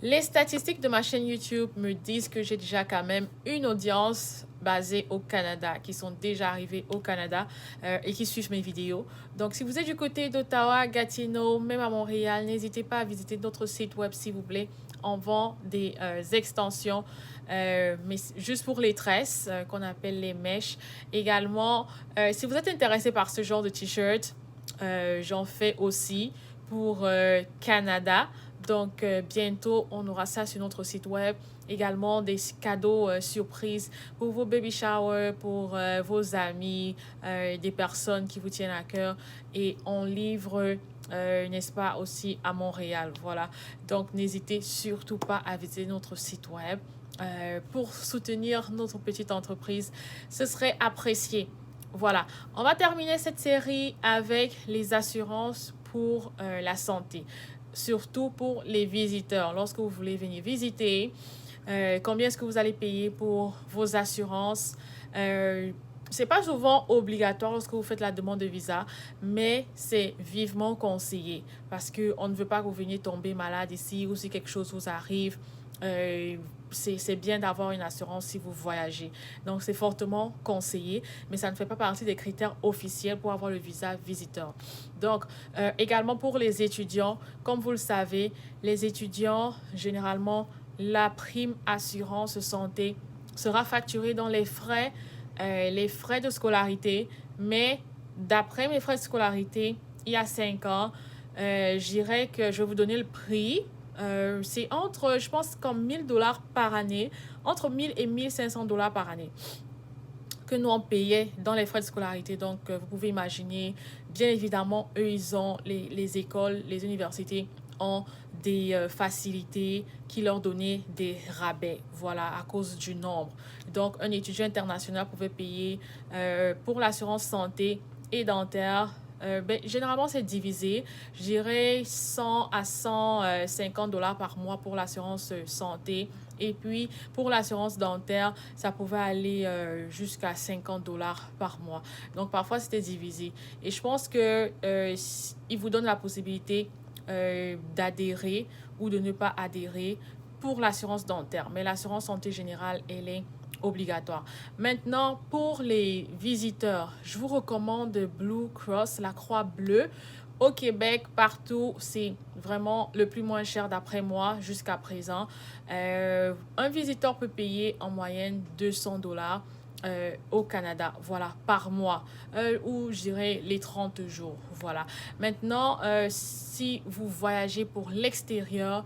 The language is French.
Les statistiques de ma chaîne YouTube me disent que j'ai déjà quand même une audience basée au Canada, qui sont déjà arrivés au Canada et qui suivent mes vidéos. Donc, si vous êtes du côté d'Ottawa, Gatineau, même à Montréal, n'hésitez pas à visiter notre site web, s'il vous plaît. On vend des extensions, mais juste pour les tresses, qu'on appelle les mèches. Également, si vous êtes intéressé par ce genre de t-shirt, j'en fais aussi pour Canada. Donc, bientôt, on aura ça sur notre site web. Également, des cadeaux surprises pour vos baby showers, pour vos amis, des personnes qui vous tiennent à cœur. Et on livre, n'est-ce pas, aussi à Montréal. Voilà. Donc, n'hésitez surtout pas à visiter notre site web. Pour soutenir notre petite entreprise, ce serait apprécié. Voilà, on va terminer cette série avec les assurances pour la santé, surtout pour les visiteurs. Lorsque vous voulez venir visiter, combien est-ce que vous allez payer pour vos assurances? C'est pas souvent obligatoire lorsque vous faites la demande de visa, mais c'est vivement conseillé parce qu'on ne veut pas que vous veniez tomber malade ici ou si quelque chose vous arrive. Euh, c'est bien d'avoir une assurance si vous voyagez. Donc, c'est fortement conseillé, mais ça ne fait pas partie des critères officiels pour avoir le visa visiteur. Donc, également pour les étudiants, comme vous le savez, les étudiants, généralement, la prime assurance santé sera facturée dans les frais de scolarité, mais d'après mes frais de scolarité, il y a 5 ans, je dirais que je vais vous donner le prix. C'est entre, je pense, comme 1000 $ par année, entre 1000 et 1500 $ par année que nous on payait dans les frais de scolarité. Donc, vous pouvez imaginer, bien évidemment, eux, ils ont les écoles, les universités ont des facilités qui leur donnaient des rabais, voilà, à cause du nombre. Donc, un étudiant international pouvait payer pour l'assurance santé et dentaire. Généralement, c'est divisé. Je dirais 100 à 150 $ par mois pour l'assurance santé. Et puis, pour l'assurance dentaire, ça pouvait aller jusqu'à 50 $ par mois. Donc, parfois, c'était divisé. Et je pense que il vous donne la possibilité d'adhérer ou de ne pas adhérer pour l'assurance dentaire. Mais l'assurance santé générale, elle est obligatoire. Maintenant, pour les visiteurs, je vous recommande Blue Cross, la Croix Bleue. Au Québec, partout, c'est vraiment le plus moins cher d'après moi jusqu'à présent. Un visiteur peut payer en moyenne 200 $ au Canada, voilà, par mois, ou je dirais les 30 jours, voilà. Maintenant, si vous voyagez pour l'extérieur,